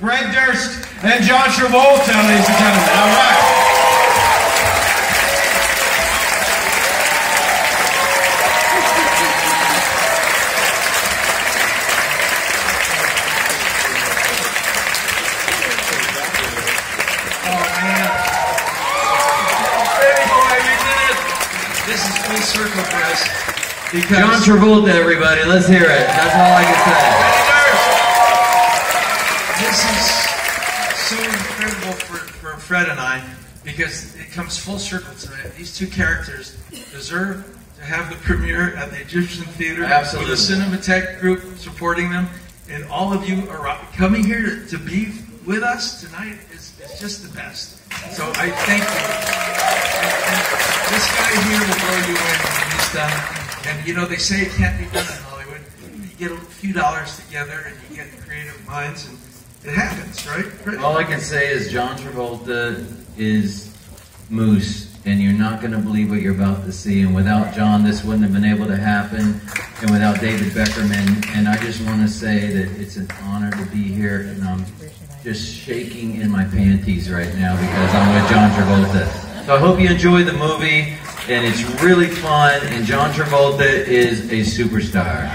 Fred Durst and John Travolta, ladies and gentlemen. All right. Circle for us. John Travolta, everybody, let's hear it. That's all I can say. This is so incredible for Fred and I, because it comes full circle tonight. These two characters deserve to have the premiere at the Egyptian Theater. Absolutely. With the Cinematech group supporting them, and all of you are coming here to be with us tonight is just the best. So I thank you. And this guy here will blow you away when he's done. And you know, they say it can't be done in Hollywood. You get a few dollars together and you get creative minds, and it happens, right? All I can say is John Travolta is Moose, and you're not going to believe what you're about to see. And without John, this wouldn't have been able to happen. And without David Beckerman, and I just want to say that it's an honor to be here, and I'm just shaking in my panties right now because I'm with John Travolta. So I hope you enjoy the movie, and it's really fun, and John Travolta is a superstar.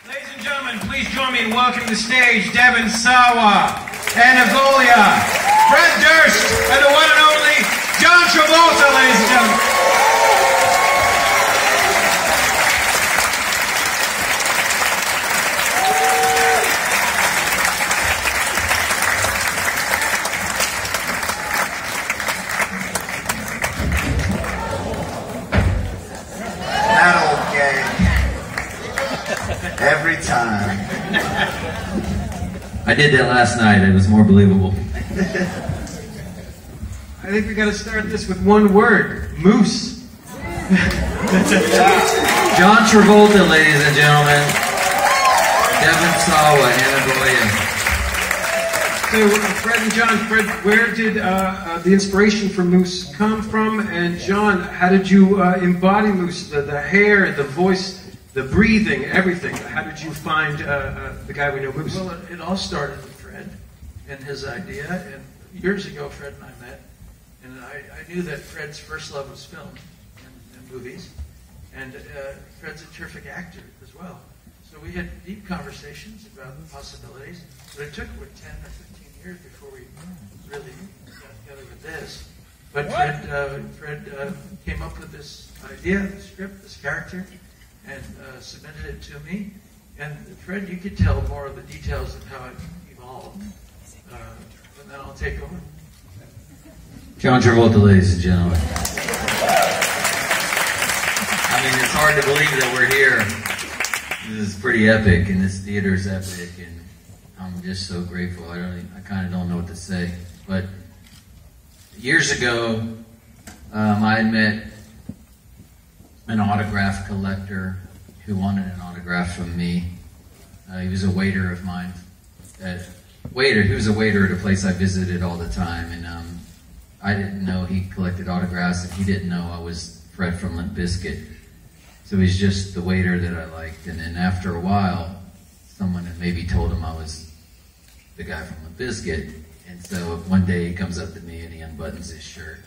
Ladies and gentlemen, please join me in welcoming to the stage Devon Sawa and Golja, Fred Durst, and the one and only John Travolta, ladies and gentlemen. That old gang. Every time. I did that last night. It was more believable. I think we got to start this with one word: moose. John Travolta, ladies and gentlemen. Devon Sawa, Anna Golja. So, Fred and John, Fred, where did the inspiration for Moose come from? And John, how did you embody Moose? The hair, the voice, the breathing, everything. How did you find the guy we know, Moose? Well, it all started with Fred and his idea. And years ago, Fred and I met. And I knew that Fred's first love was film and movies. And Fred's a terrific actor as well. So we had deep conversations about the possibilities. But it took 10 or 15 years before we really got together with this. But Fred came up with this idea, the script, this character, and submitted it to me. And Fred, you could tell more of the details of how it evolved. And then I'll take over. John Travolta, ladies and gentlemen. I mean, it's hard to believe that we're here. This is pretty epic, and this theater is epic, and I'm just so grateful. I kind of don't know what to say. But years ago, I had met an autograph collector who wanted an autograph from me. He was a waiter of mine. He was a waiter at a place I visited all the time, and I didn't know he collected autographs, and he didn't know I was Fred from Limp Bizkit. So he's just the waiter that I liked. And then after a while, someone had maybe told him I was the guy from Limp Bizkit. And so one day he comes up to me and he unbuttons his shirt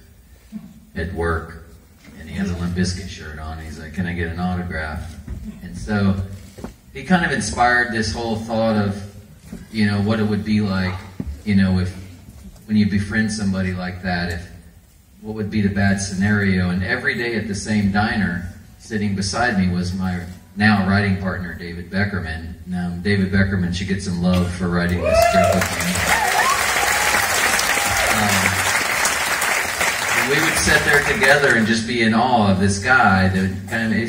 at work, and he has a Limp Bizkit shirt on. He's like, "Can I get an autograph?" And so he kind of inspired this whole thought of, you know, what it would be like, you know, if when you befriend somebody like that, what would be the bad scenario. And every day at the same diner, sitting beside me was my now writing partner, David Beckerman. Now, David Beckerman should get some love for writing this script with me. And we would sit there together and just be in awe of this guy.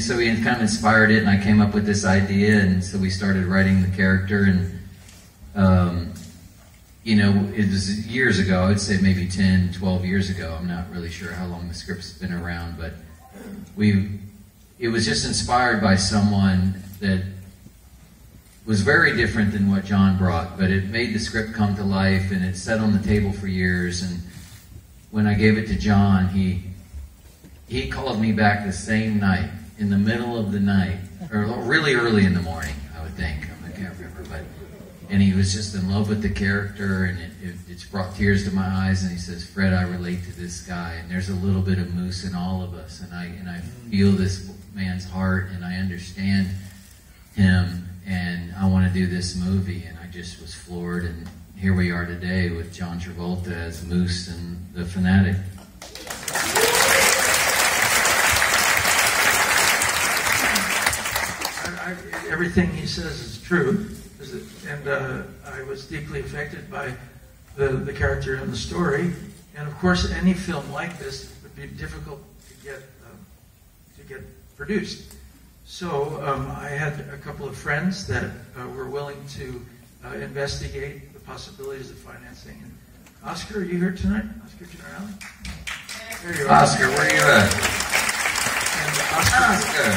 So he kind of inspired it, and I came up with this idea, and so we started writing the character. And you know, it was years ago. I would say maybe 10, 12 years ago. I'm not really sure how long the script's been around, but it was just inspired by someone that was very different than what John brought, but it made the script come to life, and it sat on the table for years. And when I gave it to John, he called me back the same night, in the middle of the night, or really early in the morning, I would think. I can't remember, but and he was just in love with the character, and it's brought tears to my eyes. And he says, "Fred, I relate to this guy, and there's a little bit of Moose in all of us, and I feel this man's heart, and I understand him, and I want to do this movie." And I just was floored, and here we are today with John Travolta as Moose and the Fanatic. Everything he says is true, and I was deeply affected by the character and the story. And of course, any film like this would be difficult to get produced. So I had a couple of friends that were willing to investigate the possibilities of financing. And Oscar, are you here tonight? Oscar Generali? There you are. Oscar, where are you at? And Oscar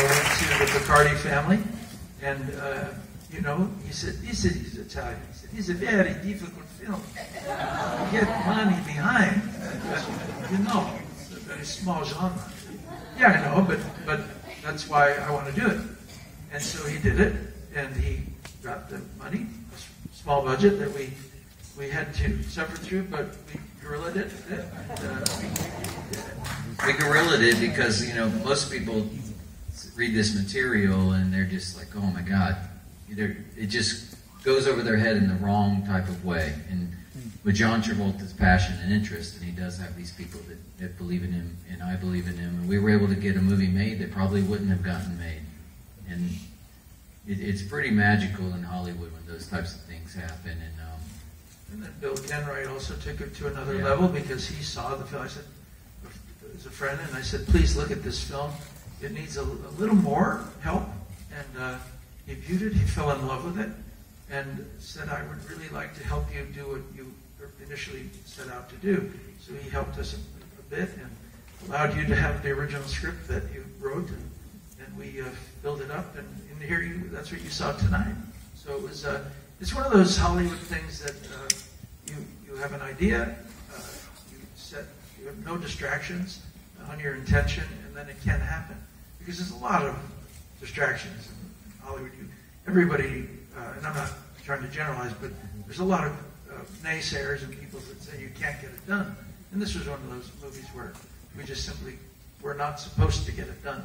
went to the Bacardi family, and he said he's Italian. He said he's a very difficult film to get money behind. It's a very small genre. Yeah, I know, but that's why I want to do it. And so he did it, and he got the money, a small budget that we had to suffer through, but we guerrillaed it. We guerrillaed it because, most people read this material and they're just like, oh my God. It just goes over their head in the wrong type of way. And with John Travolta's passion and interest, and he does have these people that believe in him, and I believe in him, and we were able to get a movie made that probably wouldn't have gotten made. And it's pretty magical in Hollywood when those types of things happen. And then Bill Kenwright also took it to another level because he saw the film. I said, as a friend, and I said, please look at this film. It needs a little more help. And he viewed it, he fell in love with it, and said, I would really like to help you do what you initially set out to do. So he helped us a bit and allowed you to have the original script that you wrote, and we built it up, and here that's what you saw tonight. So it was it's one of those Hollywood things that you have an idea, you have no distractions on your intention, and then it can happen. Because there's a lot of distractions in Hollywood. Everybody, and I'm not trying to generalize, but there's a lot of naysayers and people that say you can't get it done. And this was one of those movies where we just simply were not supposed to get it done,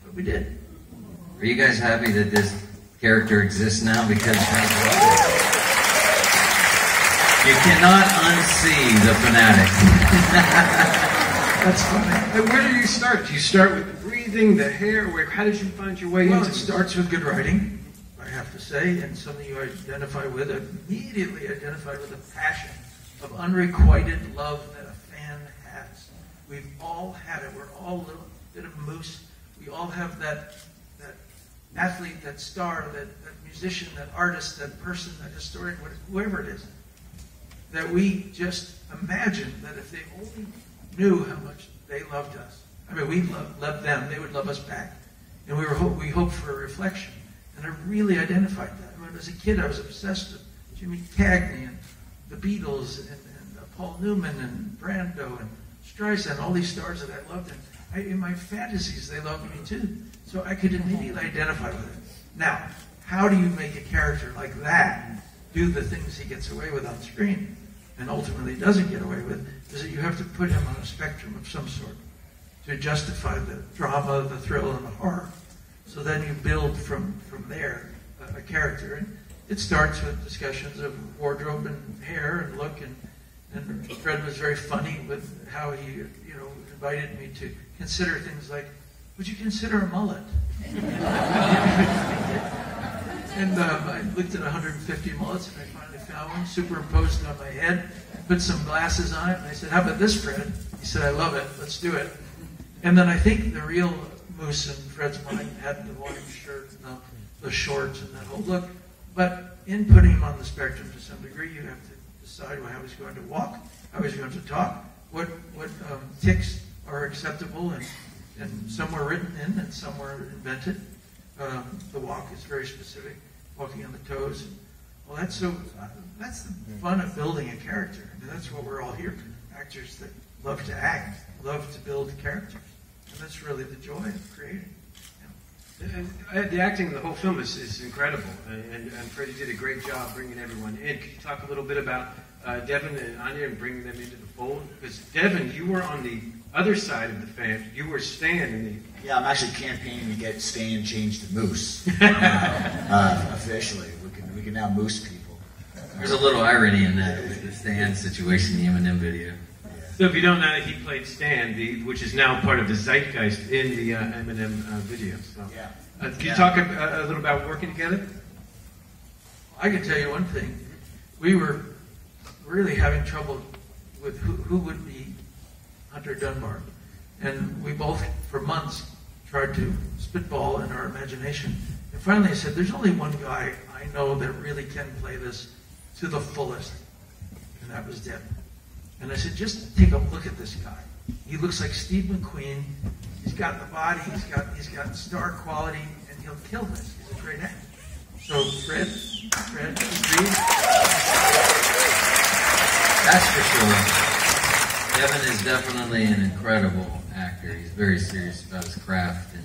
but we did. Are you guys happy that this character exists now? Because you cannot unsee the Fanatic. That's funny. And where do you start? Do you start with the breathing, the hair? How did you find your way into it? Starts with good writing, I have to say, and something you identify with, immediately identified with the passion of unrequited love that a fan has. We've all had it. We're all a little bit of Moose. We all have that athlete, that star, that musician, that artist, that person, that historian, whoever it is, that we just imagine that if they only knew how much they loved us. I mean, we loved them. They would love us back. And we hoped for a reflection. And I really identified that. When I was a kid, I was obsessed with Jimmy Cagney and the Beatles and Paul Newman and Brando and Streisand, all these stars that I loved. And in my fantasies, they loved me too. So I could immediately identify with it. Now, how do you make a character like that do the things he gets away with on screen and ultimately doesn't get away with? Is that you have to put him on a spectrum of some sort to justify the drama, the thrill, and the horror. So then you build from there a character. And it starts with discussions of wardrobe and hair and look. And Fred was very funny with how he invited me to consider things like, would you consider a mullet? And I looked at 150 mullets, and I finally found one, superimposed on my head, put some glasses on it, and I said, how about this, Fred? He said, I love it, let's do it. And then I think the real Moose in Fred's mind had the white shirt and the shorts and that whole look. But in putting him on the spectrum to some degree, you have to decide how he's going to walk, how he's going to talk, what tics are acceptable, and some were written in and some were invented. The walk is very specific, walking on the toes. Well, that's the fun of building a character. I mean, that's what we're all here for. Actors that love to act, love to build characters. And that's really the joy of creating. The acting in the whole film is incredible, and Freddie did a great job bringing everyone in. Could you talk a little bit about Devon and Anya and bringing them into the fold? Because Devon, you were on the other side of the fence. You were Stan in the... Yeah, I'm actually campaigning to get Stan changed to Moose. Officially, we can now Moose people. There's a little irony in that with the Stan situation, the Eminem video. So if you don't know, he played Stan, which is now part of the zeitgeist in the Eminem video. So, Yeah. Can you talk a little about working together? I can tell you one thing. We were really having trouble with who would be Hunter Dunbar. And we both, for months, tried to spitball in our imagination. And finally I said, there's only one guy I know that really can play this to the fullest. And that was Devon. And I said, just take a look at this guy. He looks like Steve McQueen. He's got the body, he's got star quality, and he'll kill this. He's a great actor. So Fred, agreed? That's for sure. Devon is definitely an incredible actor. He's very serious about his craft, and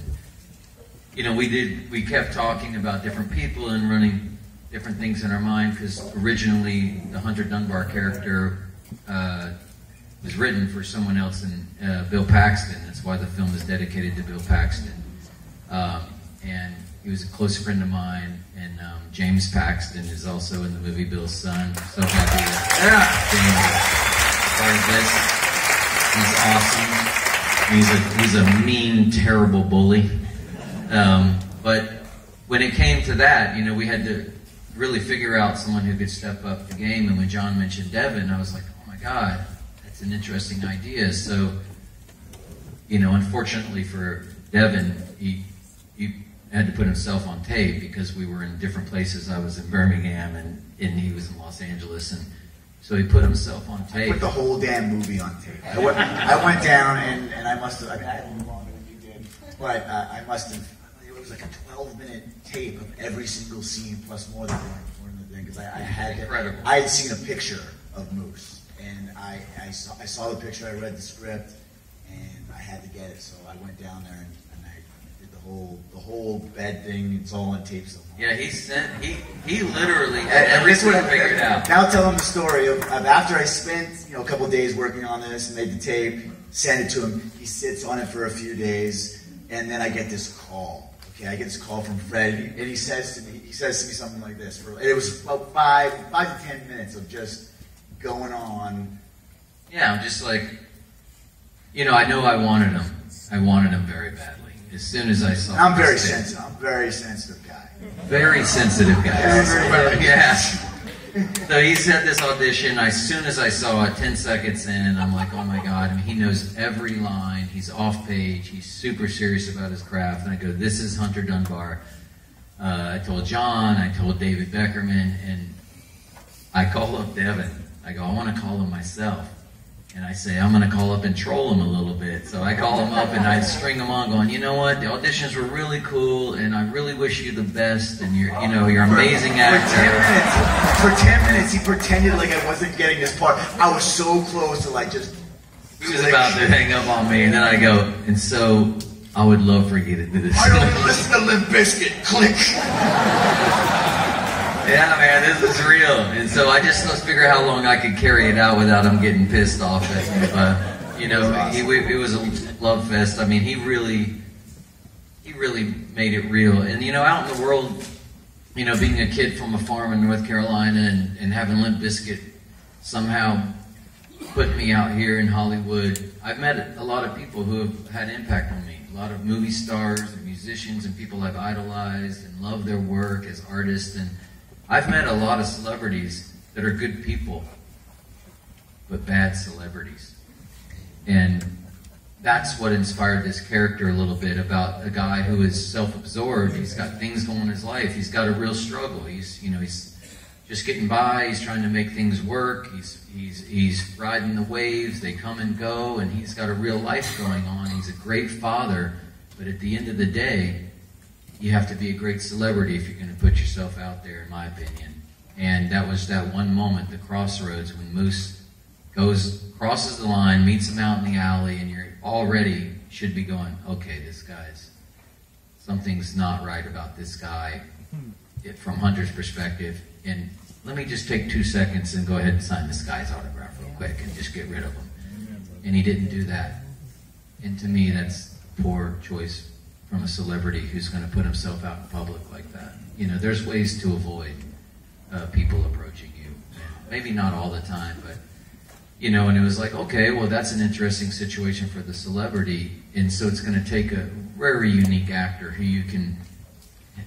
you know, we kept talking about different people and running different things in our mind, because originally the Hunter Dunbar character was written for someone else than Bill Paxton. That's why the film is dedicated to Bill Paxton. And he was a close friend of mine, and James Paxton is also in the movie Bill's son. So happy that James is part of this. He's awesome. He's a mean, terrible bully. But when it came to that, you know, we had to really figure out someone who could step up the game. And when John mentioned Devon, I was like, oh my God, that's an interesting idea. So, you know, unfortunately for Devon, he had to put himself on tape because we were in different places. I was in Birmingham and he was in Los Angeles, and so he put himself on tape. I put the whole damn movie on tape. I went down and I must have, I mean, I had a little longer than you did, but I must have, it was like a 12-minute tape of every single scene plus more than the thing, because I had seen a picture of Moose, and I saw the picture, I read the script, and I had to get it, so I went down there and I did the whole bed thing. It's all on tape so far. Yeah, he literally had everything figured out. Now tell him the story of after I spent a couple of days working on this, made the tape, sent it to him. He sits on it for a few days, and then I get this call. Okay, I get this call from Fred, and he says to me something like this. It was about 5 to 10 minutes of just going on. Yeah, I'm just like, you know, I know I wanted him. I wanted him very badly. As soon as I saw him. I'm very sensitive. I'm a very sensitive guy. Very sensitive guy. Yeah. So he's had this audition. As soon as I saw it, 10 seconds in, I'm like, oh my God. I mean, he knows every line. He's off page. He's super serious about his craft. And I go, this is Hunter Dunbar. I told John. I told David Beckerman. And I call up Devon. I go, I want to call him myself. And I say, I'm going to call up and troll him a little bit. So I call him up and I string him on going, you know what, the auditions were really cool and I really wish you the best and you're an amazing actor. For 10 minutes he pretended like I wasn't getting this part. I was so close to like just... He was about to hang up on me, and then I go, and so I would love for you to do this. I don't listen to Limp Bizkit. Click. Yeah, man, this is real. And so I just let's figure out how long I could carry it out without him getting pissed off at me. It was a love fest. I mean, he really made it real. And, out in the world, being a kid from a farm in North Carolina and having Limp Bizkit somehow put me out here in Hollywood, I've met a lot of people who have had impact on me. A lot of movie stars and musicians and people I've idolized and love their work as artists. And I've met a lot of celebrities that are good people, but bad celebrities. And that's what inspired this character a little bit, about a guy who is self-absorbed. He's got things going in his life. He's got a real struggle. He's just getting by. He's trying to make things work. He's riding the waves. They come and go, and he's got a real life going on. He's a great father, but at the end of the day, you have to be a great celebrity if you're going to put yourself out there, in my opinion. And that was that one moment, the crossroads, when Moose crosses the line, meets him out in the alley, and you're already should be going, okay, something's not right about this guy from Hunter's perspective. And let me just take 2 seconds and go ahead and sign this guy's autograph real quick and just get rid of him. And he didn't do that. And to me, that's a poor choice from a celebrity who's going to put himself out in public like that. You know, there's ways to avoid people approaching you. Maybe not all the time, but, you know, and it was like, okay, well, that's an interesting situation for the celebrity. And so it's going to take a very unique actor who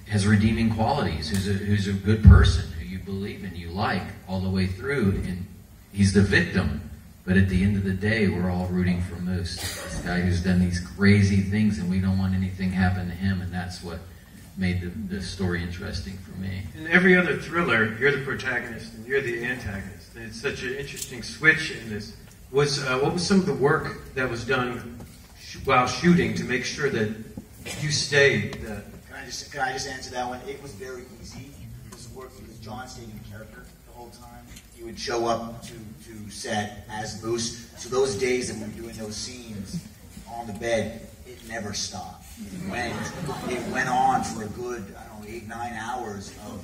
has redeeming qualities, who's a good person, who you believe in, you like all the way through. And he's the victim. But at the end of the day, we're all rooting for Moose, this guy who's done these crazy things, and we don't want anything happen to him, and that's what made the story interesting for me. In every other thriller, you're the protagonist and you're the antagonist. And it's such an interesting switch in this. What was some of the work that was done while shooting to make sure that you stayed? Can I just answer that one? It was very easy. This work because John stayed in character the whole time. He would show up to set as Moose. So those days that we were doing those scenes on the bed, it never stopped. It went on for a good, 8-9 hours of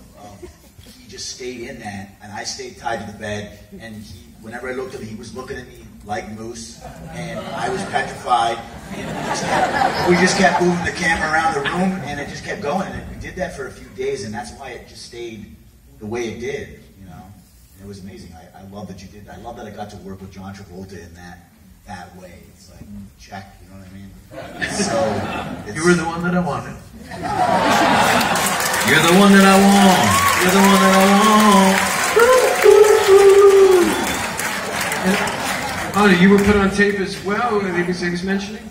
he just stayed in that, and I stayed tied to the bed, and whenever I looked at him, he was looking at me like Moose, and I was petrified, and we just kept moving the camera around the room, and it just kept going, and we did that for a few days, and that's why it just stayed the way it did, you know. And it was amazing. I love that you did that. I love that I got to work with John Travolta in that way. It's like, check, you know what I mean? So you were the one that I wanted. You're the one that I want. You're the one that I want. Anna, you were put on tape as well, anything he was mentioning?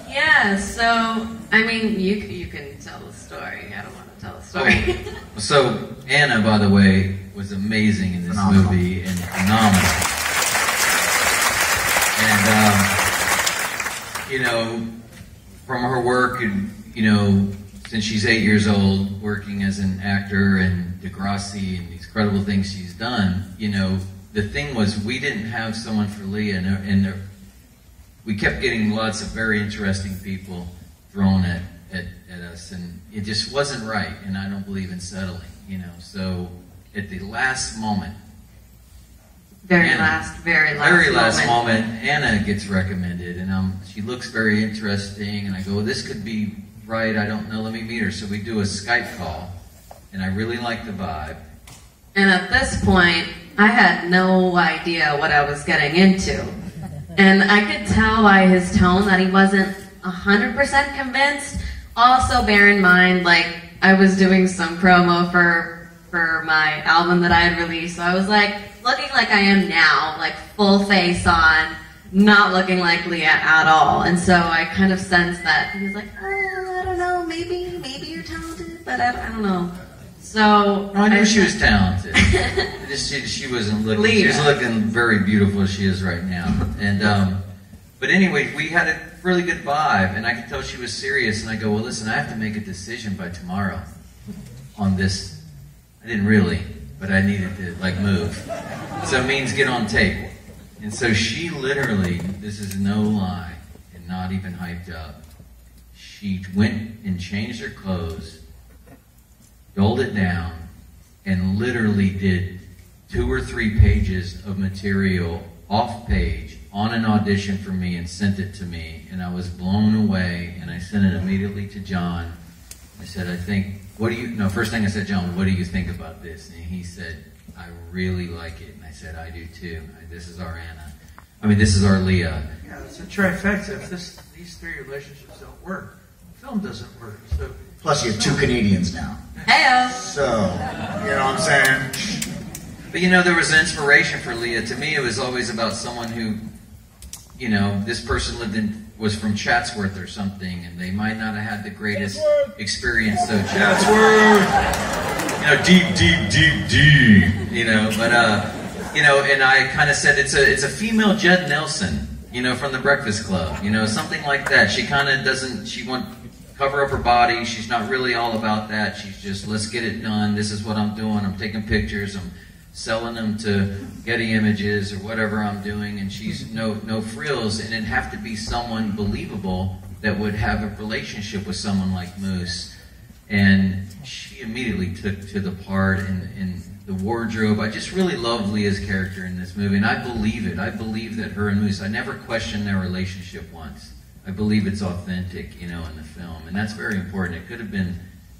Yeah, so, I mean, you can tell the story. I don't want to tell the story. So, Anna, by the way, was amazing in this movie and phenomenal. And, you know, from her work, and, you know, since she's 8 years old, working as an actor and Degrassi and these incredible things she's done, you know, the thing was we didn't have someone for Leah, and we kept getting lots of very interesting people thrown at us, and it just wasn't right, and I don't believe in settling, you know. So at the last moment, very last moment, Anna gets recommended, and she looks very interesting, and I go, well, this could be right, I don't know, let me meet her. So we do a Skype call, and I really like the vibe. And at this point, I had no idea what I was getting into. And I could tell by his tone that he wasn't 100% convinced. Also, bear in mind, like, I was doing some promo for my album that I had released, so I was like, looking like I am now, like full face on, not looking like Leah at all. And so I kind of sensed that he was like, I don't know, maybe you're talented, but I don't know. So I knew she was talented. she wasn't looking. Leah. She was looking very beautiful as she is right now. And but anyway, we had a really good vibe, and I could tell she was serious. And I go, well, listen, I have to make a decision by tomorrow on this. I didn't really, but I needed to like move. So it means get on tape. And so she literally, this is no lie, and not even hyped up. She went and changed her clothes, doled it down, and literally did 2 or 3 pages of material off page on an audition for me and sent it to me, and I was blown away, and I sent it immediately to John. I said, first thing I said, John, what do you think about this? And he said, I really like it. And I said, I do too. This is our Anna. This is our Leah. Yeah, it's a trifecta. If these 3 relationships don't work, the film doesn't work. So plus you have 2 Canadians now. Heyo. So, you know what I'm saying? But you know, there was an inspiration for Leah. To me, it was always about someone who, you know, this person was from Chatsworth or something, and they might not have had the greatest experience. So Chatsworth, you know, deep, you know. But you know, and I kind of said it's a female Judd Nelson, you know, from The Breakfast Club, you know, something like that. She kind of doesn't. She cover up her body. She's not really all about that. She's just, let's get it done. This is what I'm doing. I'm taking pictures. I'm selling them to Getty Images or whatever I'm doing. And she's no frills. And it'd have to be someone believable that would have a relationship with someone like Moose. And she immediately took to the part and the wardrobe. I just really love Leah's character in this movie, and I believe it. I believe that her and Moose, I never questioned their relationship once. I believe it's authentic, you know, in the film, and that's very important. It could have been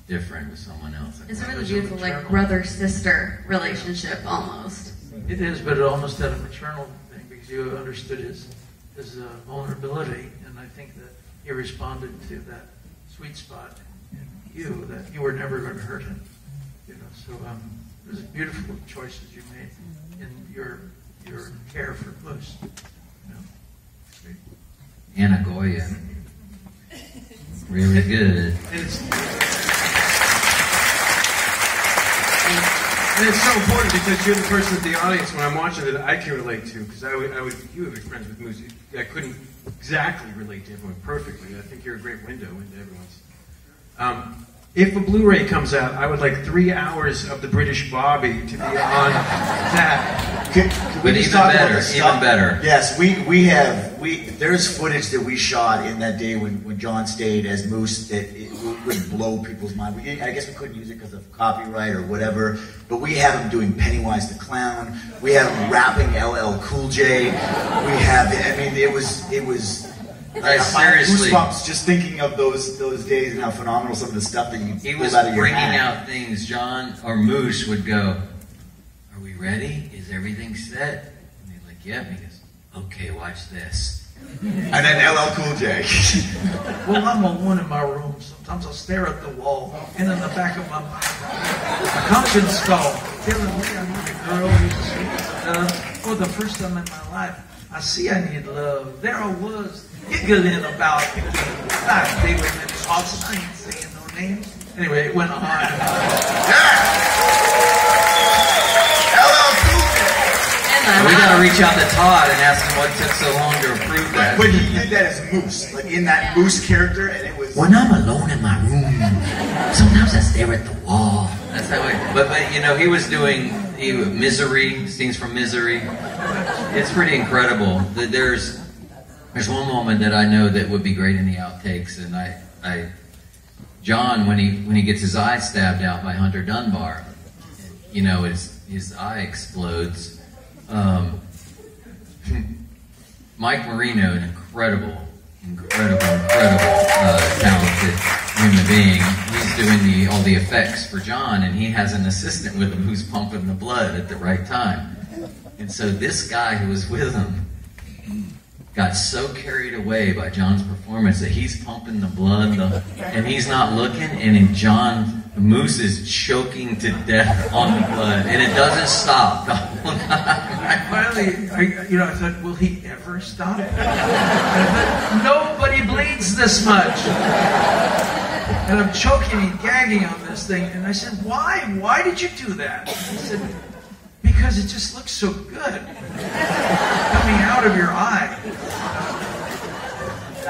different with someone else. It's a really beautiful, like, brother-sister relationship, almost. It is, but it almost had a maternal thing, because you understood his vulnerability, and I think that he responded to that sweet spot in you, that you were never going to hurt him. You know, so it was beautiful choices you made in your care for Moose. You know, great. Anna Goya, really good. And it's so important because you're the person in the audience when I'm watching that I can relate to. Because you have been friends with Moose. I couldn't exactly relate to everyone perfectly. I think you're a great window into everyone's. If a Blu-ray comes out, I would like 3 hours of the British Bobby to be on that. But even better. Yes, there's footage that we shot in that day when John stayed as Moose that it would blow people's mind. I guess we couldn't use it because of copyright or whatever, but we have him doing Pennywise the Clown. We have him rapping LL Cool J. We have, I mean, it was. Seriously, goosebumps just thinking of those days and how phenomenal some of the stuff that you he was out of your bringing hat. out things. John or Moose would go, "Are we ready? Is everything set?" And they're like, "Yeah." And he goes, "Okay, watch this." And then LL Cool J. Well, I'm alone in my room. Sometimes I'll stare at the wall, and in the back of my mind, a conscience skull telling me I need a girl who's the sweetest of love. For the first time in my life, I see I need love. There I was, giggling about they were in talks, I ain't saying no names. Anyway, it went on and on. LL Cool J. We got to reach out to Todd and ask him what took so long to approve that. But he did that as Moose, like in that Moose character, and it was. When I'm alone in my room, sometimes I stare at the wall. That's how it. But you know, he was doing Misery, scenes from Misery. It's pretty incredible. There's one moment that I know that would be great in the outtakes, and John, when he gets his eye stabbed out by Hunter Dunbar, you know, his eye explodes. Mike Marino, an incredible talented human being. He's doing all the effects for John, and he has an assistant with him who's pumping the blood at the right time. And so this guy who was with him got so carried away by John's performance that he's pumping the blood, and he's not looking, and then Moose is choking to death on the blood, and it doesn't stop the whole time. Finally, I thought, will he ever stop? And I thought, nobody bleeds this much. And I'm choking and gagging on this thing, and I said, why? Why did you do that? And he said, because it just looks so good coming out of your eye.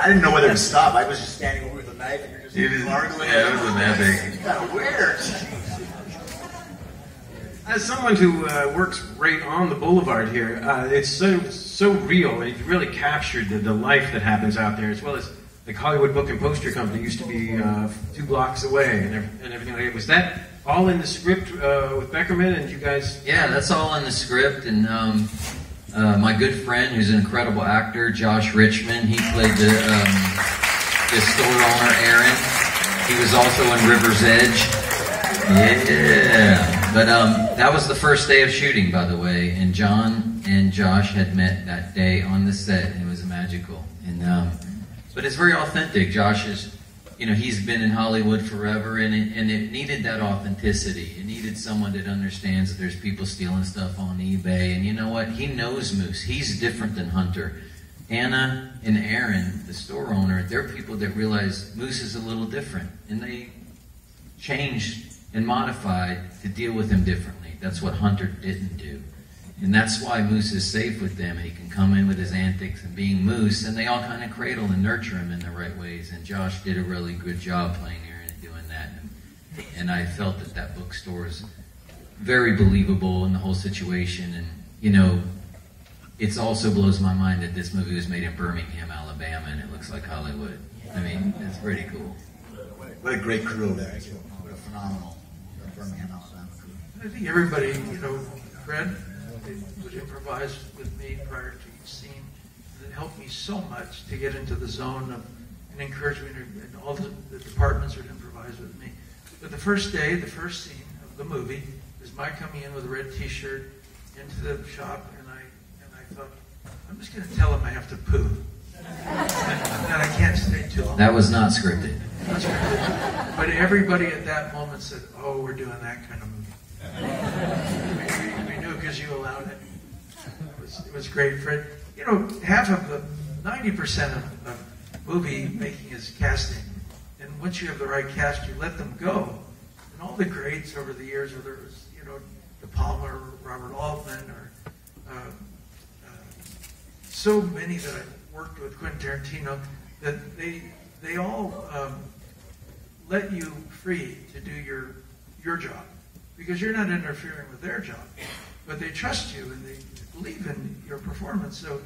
I didn't know whether to stop. I was just standing over with a knife and you're just gargling. Yeah, it was an epic. It's kind of weird. As someone who works right on the boulevard here, it's so real. It really captured the life that happens out there, as well as the Hollywood Book and Poster Company used to be 2 blocks away and everything like that. Was that all in the script with Beckerman and you guys? Yeah, that's all in the script. And my good friend, who's an incredible actor, Josh Richmond, he played the store owner, Aaron. He was also in River's Edge. Yeah. But that was the first day of shooting, by the way. And John and Josh had met that day on the set, and it was magical. And but it's very authentic. Josh is, he's been in Hollywood forever, and it needed that authenticity. It needed someone that understands that there's people stealing stuff on eBay. And you know what? He knows Moose. He's different than Hunter. Anna and Aaron, the store owner, they're people that realize Moose is a little different. And they changed and modified to deal with him differently. That's what Hunter didn't do. And that's why Moose is safe with them, and he can come in with his antics and being Moose, and they all kind of cradle and nurture him in the right ways. And Josh did a really good job playing Aaron and doing that. And I felt that that bookstore is very believable in the whole situation. And, you know, it also blows my mind that this movie was made in Birmingham, Alabama, and it looks like Hollywood. I mean, it's pretty cool. What a great crew over there, too. What a phenomenal Birmingham, Alabama crew. I think everybody, you know, Fred would improvise with me prior to each scene. It helped me so much to get into the zone of and encourage me, and all the departments would improvise with me. But the first day, the first scene of the movie is my coming in with a red T-shirt into the shop, and I thought, I'm just going to tell him I have to poo, and that I can't stay too long. That was not scripted. Not scripted. But everybody at that moment said, "Oh, we're doing that kind of movie." We knew because you allowed it. It was great, Fred. You know, half of the 90% of movie making is casting. And once you have the right cast, you let them go. And all the greats over the years, whether it was, you know, De Palma or Robert Altman or so many that I've worked with, Quentin Tarantino, that they all let you free to do your job because you're not interfering with their job, but they trust you and they believe in your performance. So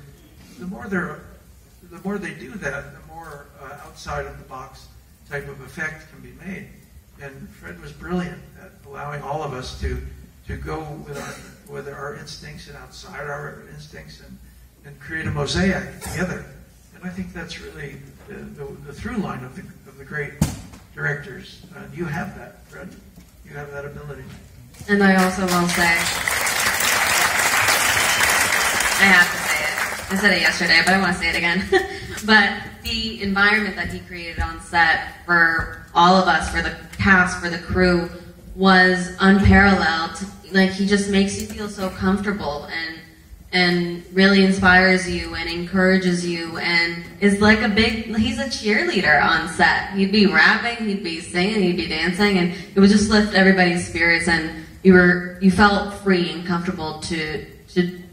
the more they do that, the more outside of the box type of effect can be made. And Fred was brilliant at allowing all of us to go with our instincts and outside our instincts and create a mosaic together. And I think that's really the through line of the great directors. You have that, Fred. You have that ability. And I also will say, I have to say it. I said it yesterday, but I want to say it again. But the environment that he created on set for all of us, for the cast, for the crew, was unparalleled. Like, he just makes you feel so comfortable and really inspires you and encourages you and is like he's a cheerleader on set. He'd be rapping, he'd be singing, he'd be dancing, and it would just lift everybody's spirits, and you felt free and comfortable to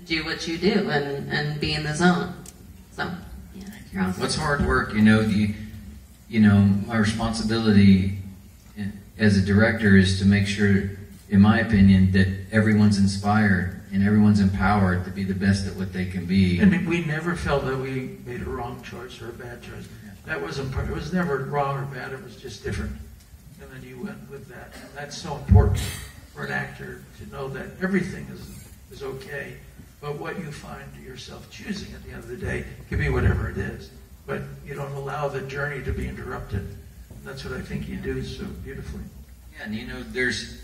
do what you do and be in the zone. So, yeah, you're awesome. What's hard work, you know, my responsibility as a director is to make sure, in my opinion, that everyone's inspired and everyone's empowered to be the best at what they can be. And we never felt that we made a wrong choice or a bad choice. That wasn't part. It was never wrong or bad. It was just different. And then you went with that. And that's so important for an actor to know that everything is okay. But what you find yourself choosing at the end of the day can be whatever it is. But you don't allow the journey to be interrupted. And that's what I think you do so beautifully. Yeah, and you know, there's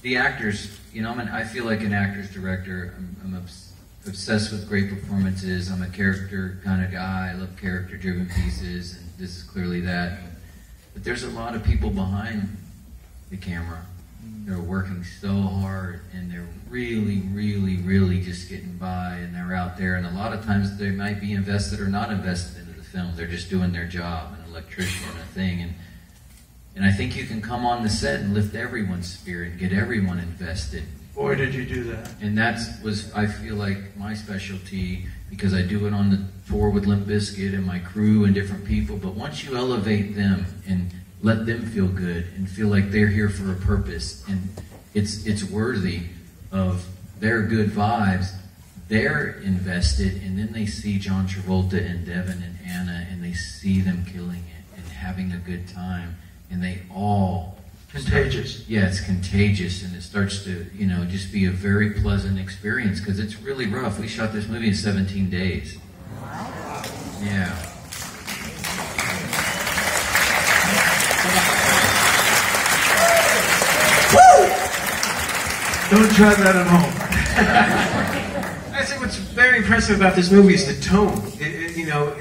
the actors. You know, I feel like an actor's director. I'm obsessed with great performances. I'm a character kind of guy. I love character-driven pieces, and this is clearly that. But there's a lot of people behind the camera. They're working so hard, and they're really, really, really just getting by, and they're out there. And a lot of times they might be invested or not invested into the film. They're just doing their job, an electrician, a thing. And I think you can come on the set and lift everyone's spirit, get everyone invested. Boy, did you do that. And that was, I feel like, my specialty, because I do it on the tour with Limp Bizkit and my crew and different people. But once you elevate them and let them feel good and feel like they're here for a purpose and it's worthy of their good vibes, they're invested, and then they see John Travolta and Devon and Anna, and they see them killing it and having a good time. And they all... Contagious. It's contagious, and it starts to, you know, just be a very pleasant experience, because it's really rough. We shot this movie in 17 days. Yeah. Woo! Don't try that at home. I think what's very impressive about this movie is the tone. You know,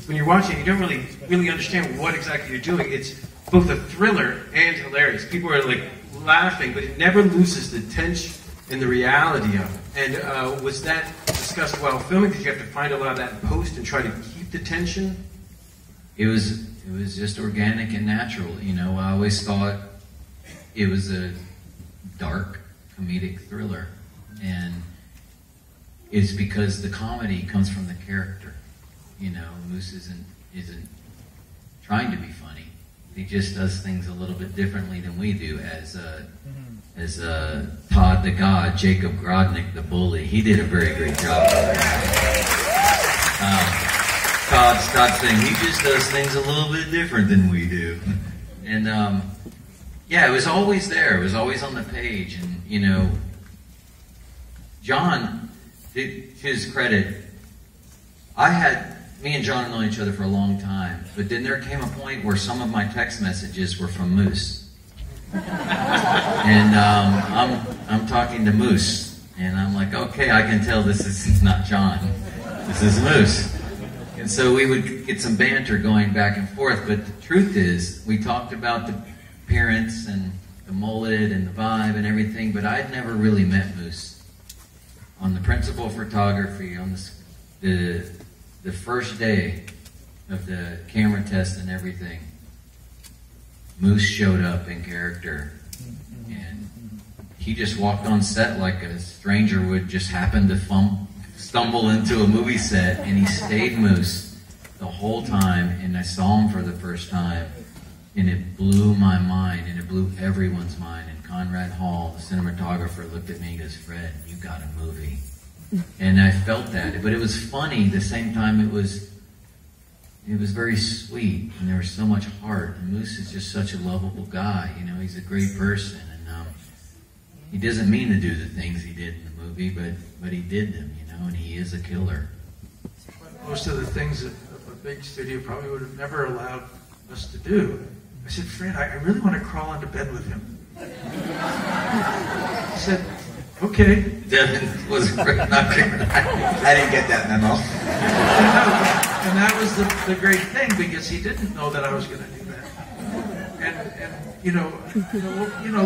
when you're watching, you don't really understand what exactly you're doing. It's both a thriller and hilarious. People are like laughing, but it never loses the tension and the reality of it. And was that discussed while filming? Did you have to find a lot of that in post and try to keep the tension? It was just organic and natural. You know, I always thought it was a dark comedic thriller, and is because the comedy comes from the character. You know, Moose isn't trying to be funny. He just does things a little bit differently than we do. As Todd the God, Jacob Grodnick the bully, he did a very great job. Todd's saying he just does things a little bit different than we do. And yeah, it was always there. It was always on the page. And, you know, John, to his credit, me and John have known each other for a long time, but then there came a point where some of my text messages were from Moose. And I'm talking to Moose, and I'm like, okay, I can tell this is not John. This is Moose. And so we would get some banter going back and forth, but the truth is, we talked about the appearance and the mullet and the vibe and everything, but I'd never really met Moose. On the principal photography, on the first day of the camera test and everything, Moose showed up in character, and he just walked on set like a stranger would just happen to stumble into a movie set, and he stayed Moose the whole time, and I saw him for the first time, and it blew my mind, and it blew everyone's mind. And Conrad Hall, the cinematographer, looked at me and goes, "Fred, you got a movie." And I felt that, but it was funny. At the same time, it was very sweet, and there was so much heart. And Moose is just such a lovable guy. You know, he's a great person, and he doesn't mean to do the things he did in the movie, but he did them. You know, and he is a killer. Most of the things that a big studio probably would have never allowed us to do. I said, "Fred, I really want to crawl into bed with him." He said, "Okay." Devon was not good. I didn't get that memo. And that was the great thing, because he didn't know that I was going to do that. And you know,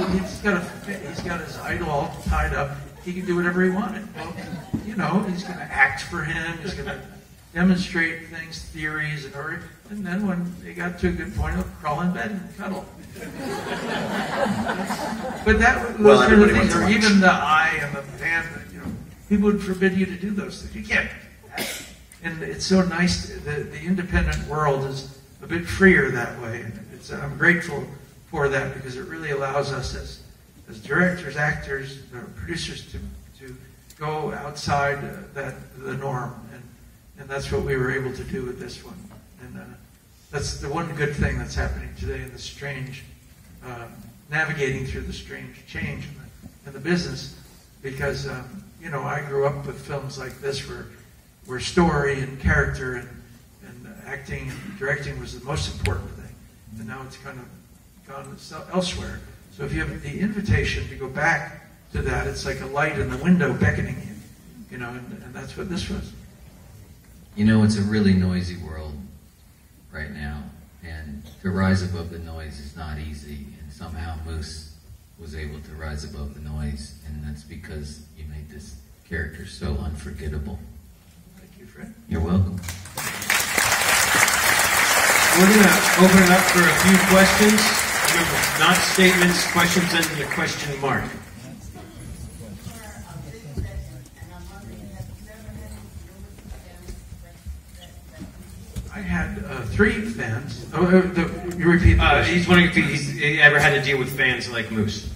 he's got his idol all tied up. He can do whatever he wanted. Well, you know, he's going to act for him. He's going to demonstrate things, theories, and then when they got to a good point, he'll crawl in bed and cuddle. But those kind of things, or even the eye and the hand, you know, people would forbid you to do those things. You can't do that. And it's so nice. The independent world is a bit freer that way. And I'm grateful for that, because it really allows us as directors, actors, producers to go outside the norm. And that's what we were able to do with this one. And that's the one good thing that's happening today in the strange, navigating through the strange change in the business. Because, you know, I grew up with films like this where story and character and acting and directing was the most important thing. And now it's kind of gone elsewhere. So if you have the invitation to go back to that, it's like a light in the window beckoning you. You know, and that's what this was. You know, it's a really noisy world right now, and to rise above the noise is not easy, and somehow Moose was able to rise above the noise, and that's because you made this character so unforgettable. Thank you, Fred. You're welcome. We're going to open it up for a few questions. Remember, not statements, questions ending in a question mark. I had 3 fans. You repeat the question. He's wondering if he ever had to deal with fans like Moose.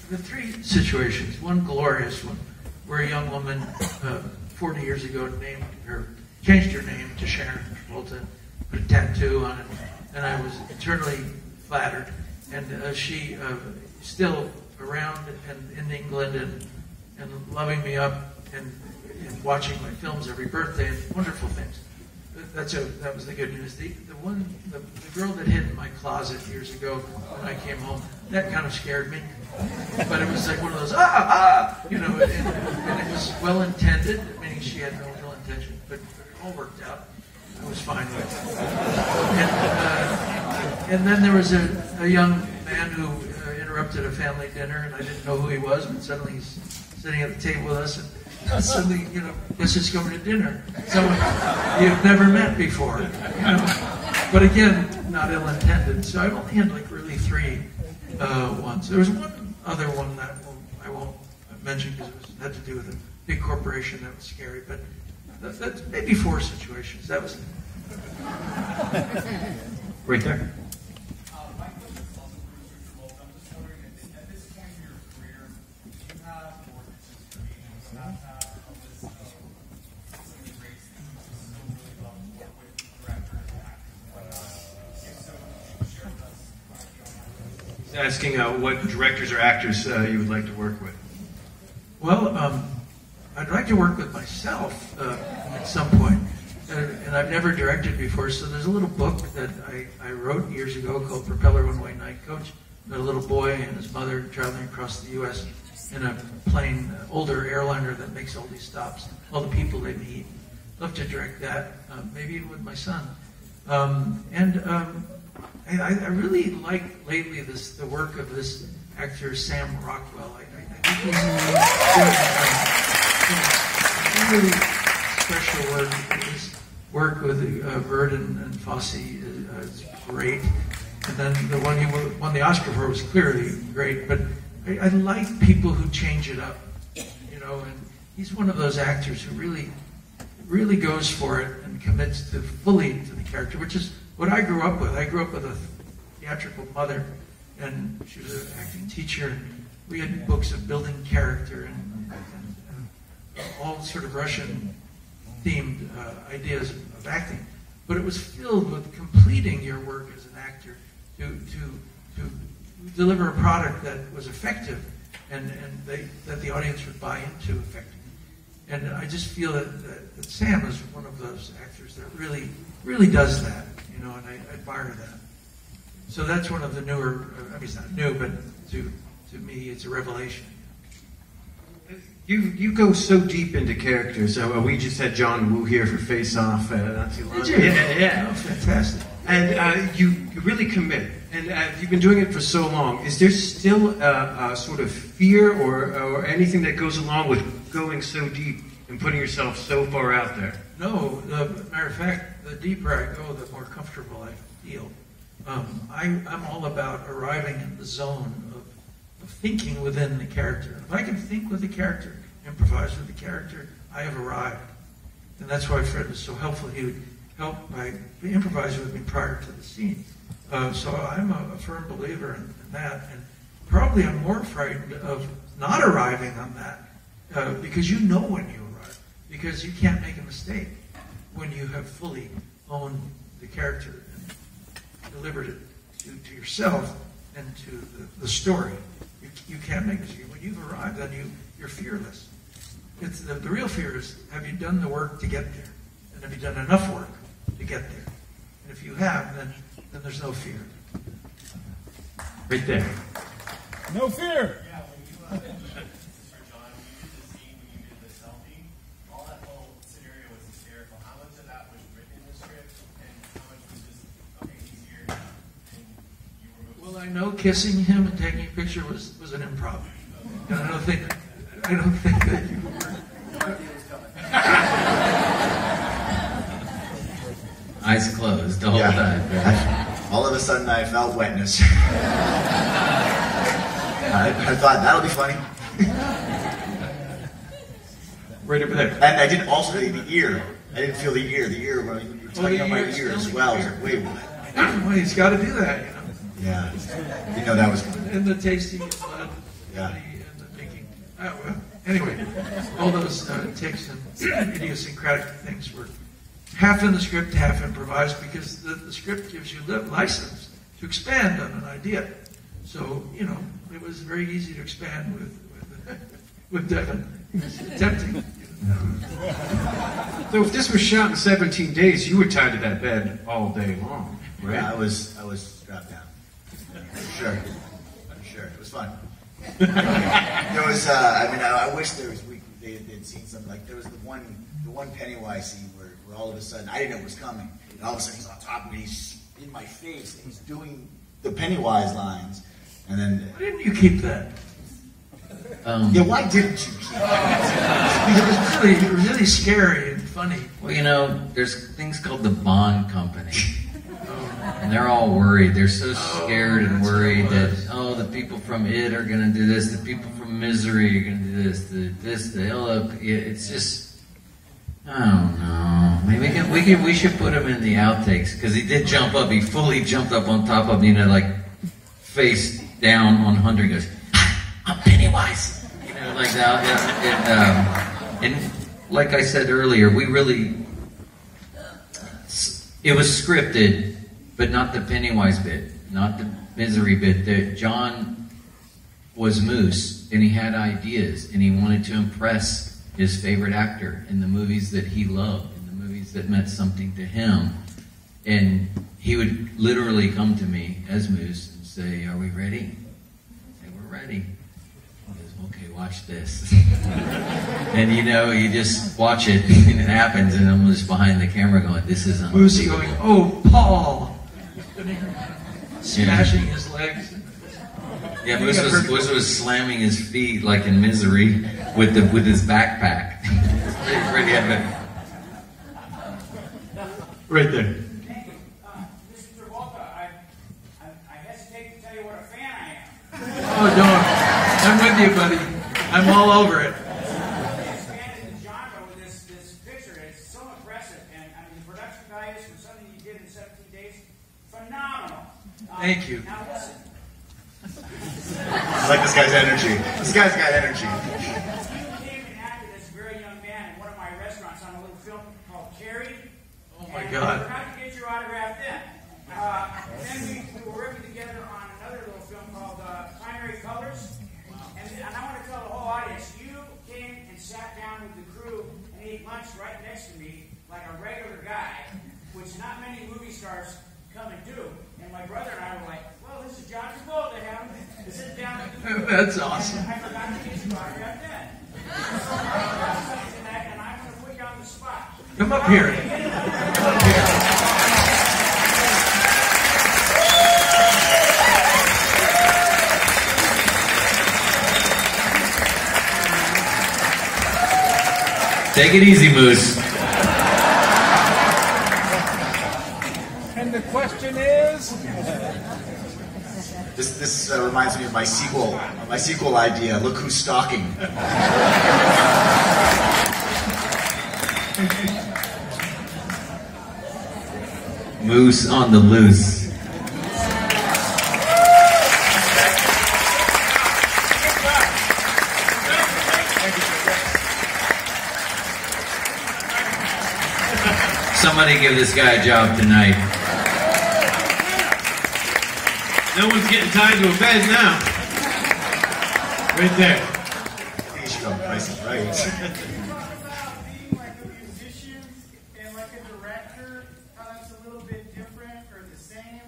The 3 situations. One glorious one, where a young woman 40 years ago changed her name to Sharon Travolta, put a tattoo on it, and I was eternally flattered. And she still around and in England and loving me up and watching my films every birthday and wonderful things. That was the good news. The girl that hid in my closet years ago when I came home, that kind of scared me. But it was like one of those you know, and it was well intended, meaning she had no real intention, but it all worked out. I was fine with it. And then there was a young man who interrupted a family dinner, and I didn't know who he was, but suddenly he's sitting at the table with us, and suddenly, you know, guess who's coming to dinner? Someone you've never met before. You know? But again, not ill-intended. So I've only had like really 3 ones. There was one other one that I won't mention because it had to do with a big corporation that was scary. But that's maybe 4 situations. That was Right there. My question is also for Mr. Travolta. I'm just wondering, at this point in your career, do you have, or just for me, do you have a list of some of the greats that you still really love to work with, directors and actors and whatnot? If so, could you share with us He's asking what directors or actors you would like to work with. Well, I'd like to work with myself at some point. And I've never directed before, so there's a little book that I wrote years ago called Propeller One-Way Night Coach. About a little boy and his mother traveling across the U.S. in a plane, older airliner that makes all these stops, all the people they meet. Love to direct that, maybe even with my son. I really like lately the work of this actor Sam Rockwell. I think he's doing really special work. His work with Bird and Fosse is great. And then the one he won the Oscar for was clearly great. But I like people who change it up, you know. And he's one of those actors who really goes for it and commits fully to the character, which is what I grew up with. I grew up with a theatrical mother, and she was an acting teacher. We had books of building character and all sort of Russian-themed ideas of acting. But it was filled with completing your work as an actor to deliver a product that was effective and that the audience would buy into effectively. And I just feel that Sam is one of those actors that really does that, you know, and I admire that. So that's one of the newer, I mean, it's not new, but to me, it's a revelation. You go so deep into characters. We just had John Woo here for Face Off not too long ago. Yeah. Oh, fantastic. And you really commit. And you've been doing it for so long. Is there still a sort of fear or anything that goes along with going so deep and putting yourself so far out there? No, matter of fact, the deeper I go, the more comfortable I feel. I'm all about arriving in the zone of thinking within the character. If I can think with the character, improvise with the character, I have arrived. And that's why Fred was so helpful. He would help by improvising with me prior to the scene. So I'm a firm believer in that. And probably I'm more frightened of not arriving on that because you know when you arrive. Because you can't make a mistake when you have fully owned the character and delivered it to yourself and to the story. You can't make a mistake. When you've arrived, then you're fearless. It's the real fear is, have you done the work to get there? And have you done enough work to get there? And if you have, then there's no fear. Right there. No fear! Yeah, when you, Mr. John, when you did the scene, when you did the selfie, all that whole scenario was hysterical. How much of that was written in the script, and how much was just, okay, he's here, and you removed? Well, I know kissing him and taking a picture was an improv. And I don't think that you were. Eyes closed the whole time. All of a sudden, I felt wetness. I thought that'll be funny. Right over there. And I didn't also feel the ear. I didn't feel the ear. The ear when you were tugging on my ear as well. I was like, wait, what? Well, he's got to do that, you know. Yeah. You know that was funny. And the tasting of blood, Yeah. and the making. Well, anyway, all those takes and idiosyncratic things were half in the script, half improvised, because the script gives you license to expand on an idea. So, you know, it was very easy to expand with Devon. It was tempting. So if this was shot in 17 days, you were tied to that bed all day long, right? Yeah, I was strapped down. For sure. It was fun. There was, I wish they'd seen something like, there was the one Pennywise scene where all of a sudden, I didn't know it was coming, and all of a sudden he's on top of me, he's in my face, and he's doing the Pennywise lines, and then... Why didn't you keep that? Yeah, why didn't you keep that? It was really scary and funny. Well, you know, there's things called the Bond Company. And they're all worried. They're so scared and worried that, oh, the people from It are going to do this, the people from Misery are going to do this, the Ella. It's just, I don't know. Maybe we should put him in the outtakes, because he did jump up. He fully jumped up on top of, like face down on Hunter. He goes, I'm Pennywise. Like that. And like I said earlier, it was scripted, but not the Pennywise bit, not the Misery bit. John was Moose, and he had ideas, and he wanted to impress his favorite actor in the movies that he loved, in the movies that meant something to him. And he would literally come to me as Moose and say, are we ready? I'd say, we're ready. He goes, okay, watch this. And you just watch it, and it happens, and I'm just behind the camera going, this is unbelievable. Moose going, oh, Paul! Smashing his legs. Yeah, Moose was slamming his feet like in Misery with his backpack. Pretty epic. Right there. Hey, Mr. Travolta, I hesitate to tell you what a fan I am. Oh, don't. I'm with you, buddy. I'm all over it. I expanded the genre with this picture. It's so impressive, and the production values for something you did in 17 days, phenomenal. Thank you. Now listen. I like this guy's energy. This guy's got energy. You came and acted as a very young man in one of my restaurants on a little film called Carrie. Oh my And God. I forgot to get your autograph then. Then we were working together on another little film called Primary Colors. And I want to tell the whole audience, you came and sat down with the crew and ate lunch right next to me like a regular guy, which not many movie stars come and do. And my brother and I were like, well, this is John Travolta having to sit down with the crew. That's awesome. And I forgot to get your autograph then. So I'm going to tonight, and I'm going to put you on the spot. Come up here. Come up here. Take it easy, Moose. And the question is? This reminds me of my sequel idea. Look who's stalking. Moose on the loose. Somebody give this guy a job tonight. No one's getting tied to a bed now. Right there. He should go Price is Right. About being like a musician and like a director, how that's a little bit different or the same.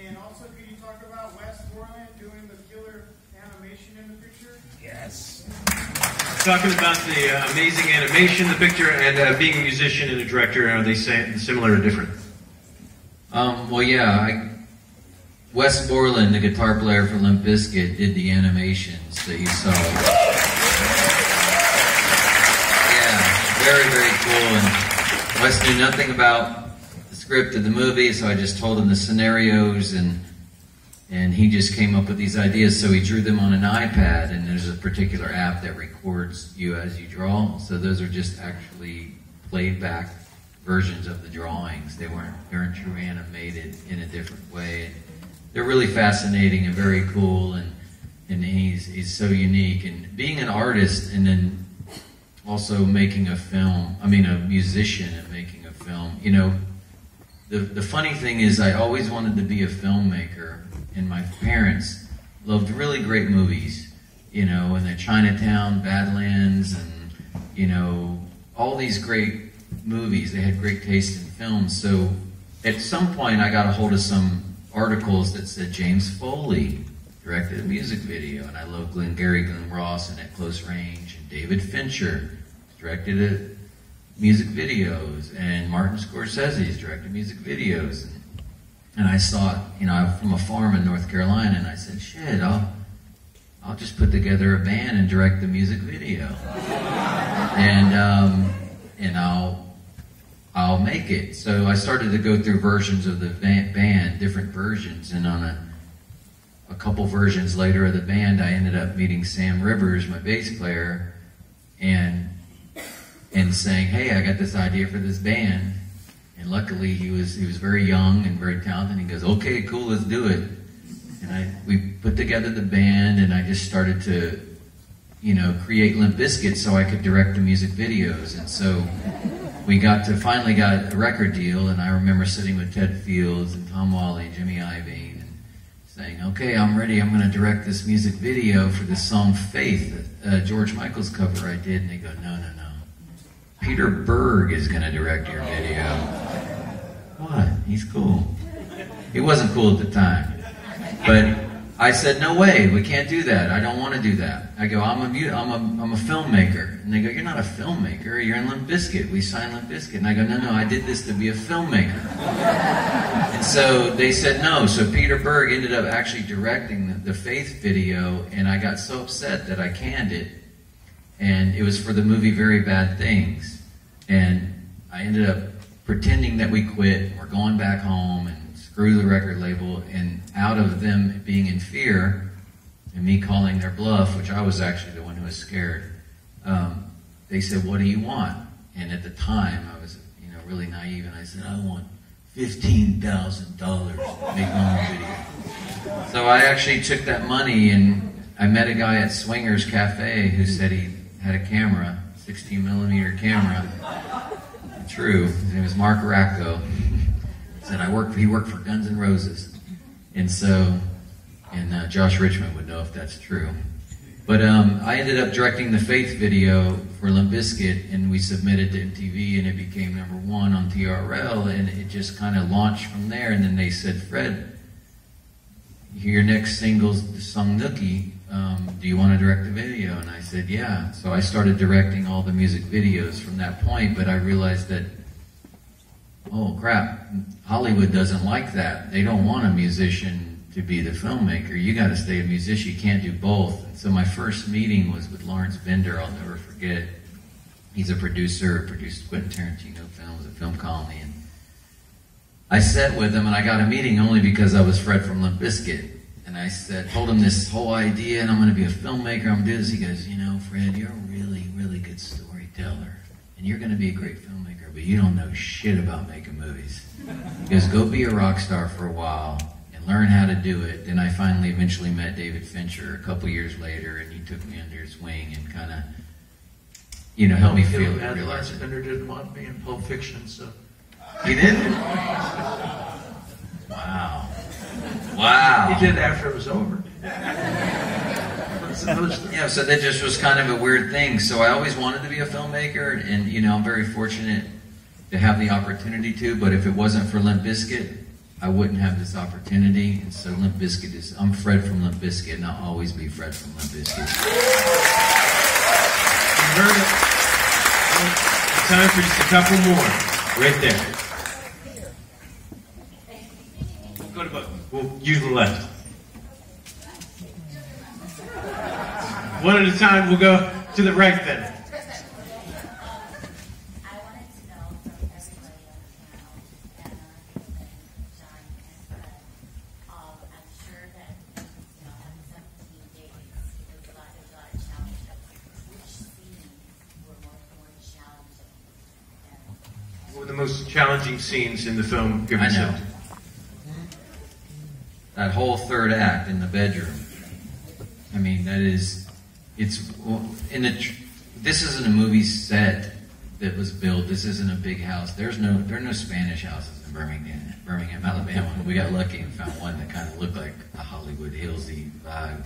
And also, could you talk about Wes Borland doing the killer animation in the picture? Yes. Talking about the amazing animation in the picture and being a musician and a director, are they similar or different? Well, yeah. Wes Borland, the guitar player for Limp Bizkit, did the animations that you saw. Yeah, very, very cool. And Wes knew nothing about the script of the movie, so I just told him the scenarios, and he just came up with these ideas. So he drew them on an iPad, and there's a particular app that records you as you draw. So those are just actually played back versions of the drawings. They weren't true animated in a different way. They're really fascinating and very cool, and he's so unique. And being an artist and then also making a film, a musician and making a film, the funny thing is I always wanted to be a filmmaker, and my parents loved really great movies, and the Chinatown, Badlands, and, all these great movies. They had great taste in films. So at some point I got a hold of some articles that said James Foley directed a music video, and I love Glenn Ross and At Close Range, and David Fincher directed music videos, and Martin Scorsese's directed music videos, and I saw it, I'm from a farm in North Carolina, and I said, shit, I'll just put together a band and direct the music video, and I'll make it. So I started to go through versions of the band, different versions, and on a couple versions later of the band, I ended up meeting Sam Rivers, my bass player, and saying, hey, I got this idea for this band. And luckily he was very young and very talented. He goes, okay, cool, let's do it. And we put together the band, and I just started to, create Limp Bizkit so I could direct the music videos. And so we finally got a record deal, and I remember sitting with Ted Fields and Tom Whalley, Jimmy Iovine, and saying, okay, I'm ready, I'm going to direct this music video for this song Faith, George Michael's cover I did. And they go, no. Peter Berg is going to direct your video. What? He's cool. He wasn't cool at the time. But I said, no way, we can't do that. I don't want to do that. I go, I'm a filmmaker. And they go, you're not a filmmaker, you're in Limp Bizkit. We signed Limp Bizkit. And I go, no, I did this to be a filmmaker. And so they said no. So Peter Berg ended up actually directing the Faith video, and I got so upset that I canned it. And it was for the movie Very Bad Things. And I ended up pretending that we quit, we're going back home, and screw the record label. And out of them being in fear, and me calling their bluff, which I was actually the one who was scared, they said, what do you want? And at the time, I was really naive, and I said, I want $15,000 to make my own video. So I actually took that money, and I met a guy at Swingers Cafe who said he had a camera, 16 millimeter camera. True. His name was Mark Racco. Said he worked for Guns N' Roses. And so, Josh Richmond would know if that's true. But I ended up directing the Faith video for Limp Bizkit, and we submitted to MTV, and it became #1 on TRL, and it just kind of launched from there. And then they said, Fred, your next single's the song Nookie. Do you want to direct the video? And I said, yeah. So I started directing all the music videos from that point, but I realized that, oh crap, Hollywood doesn't like that. They don't want a musician to be the filmmaker. You got to stay a musician. You can't do both. And so my first meeting was with Lawrence Bender. I'll never forget. He's a producer, produced Quentin Tarantino films, a Film Colony. And I sat with him, and I got a meeting only because I was Fred from Limp Bizkit. And I told him this whole idea, and I'm going to be a filmmaker, I'm going to do this. He goes, Fred, you're a really, really good storyteller, and you're going to be a great filmmaker, but you don't know shit about making movies. He goes, go be a rock star for a while and learn how to do it. Then I finally eventually met David Fincher a couple years later, and he took me under his wing and kind of, helped me feel it. Lawrence Bender didn't want me in Pulp Fiction, so... He didn't? Wow. Wow. He did after it was over. Yeah, so that just was kind of a weird thing. So I always wanted to be a filmmaker, and I'm very fortunate to have the opportunity to, but if it wasn't for Limp Bizkit, I wouldn't have this opportunity. And so Limp Bizkit I'm Fred from Limp Bizkit, and I'll always be Fred from Limp Bizkit. Time for just a couple more. Right there. Go to both. We'll use the left. One at a time. We'll go to the right then. I wanted to know from everybody on the panel, Anna, John, and Fred, I'm sure that, after 17 days, there's a lot of challenges. Which scenes were more challenging? What were the most challenging scenes in the film? Give me I know. some. That whole third act in the bedroom. I mean, this isn't a movie set that was built. This isn't a big house. There are no Spanish houses in Birmingham, Alabama. We got lucky and found one that kind of looked like a Hollywood Hillsy vibe.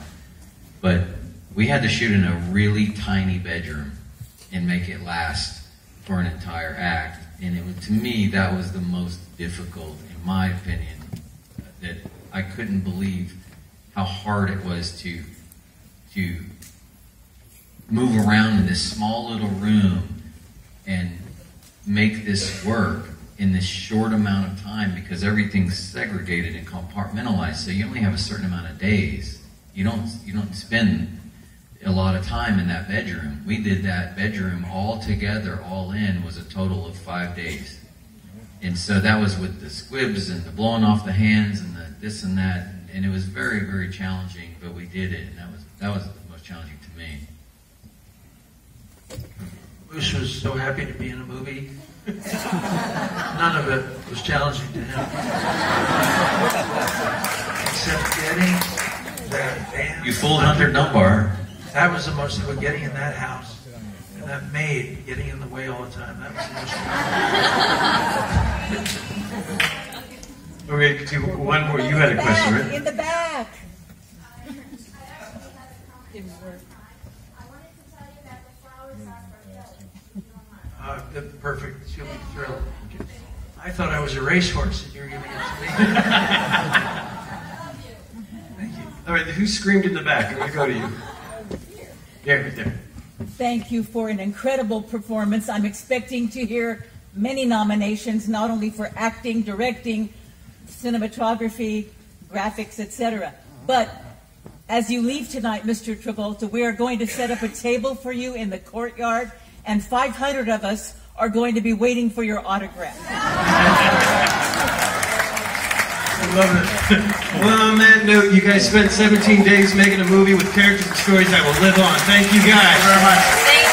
But we had to shoot in a really tiny bedroom and make it last for an entire act. And to me, that was the most difficult, in my opinion, that I couldn't believe how hard it was to move around in this small little room and make this work in this short amount of time, because everything's segregated and compartmentalized. So you only have a certain amount of days. You don't spend a lot of time in that bedroom. We did that bedroom all together, all in, was a total of 5 days. And so that was with the squibs and the blowing off the hands and the this and that, and it was very, very challenging, but we did it, and that was the most challenging to me. Moose was so happy to be in a movie. None of it was challenging to him. Except getting that band. You fooled Hunter Dunbar. That was the most, but getting in that house. And that maid getting in the way all the time. That was the most. Okay, do one more. You had a question, right? In the back. The perfect, she'll be thrilled. I thought I was a racehorse and you're giving it to me. Thank you. All right, who screamed in the back? I'm going to go to you. There, right there. Thank you for an incredible performance. I'm expecting to hear many nominations, not only for acting, directing, cinematography, graphics, etc. But as you leave tonight, Mr. Travolta, we are going to set up a table for you in the courtyard, and 500 of us are going to be waiting for your autograph. I love it. Well, on that note, you guys spent 17 days making a movie with characters and stories that will live on. Thank you guys very much. Thank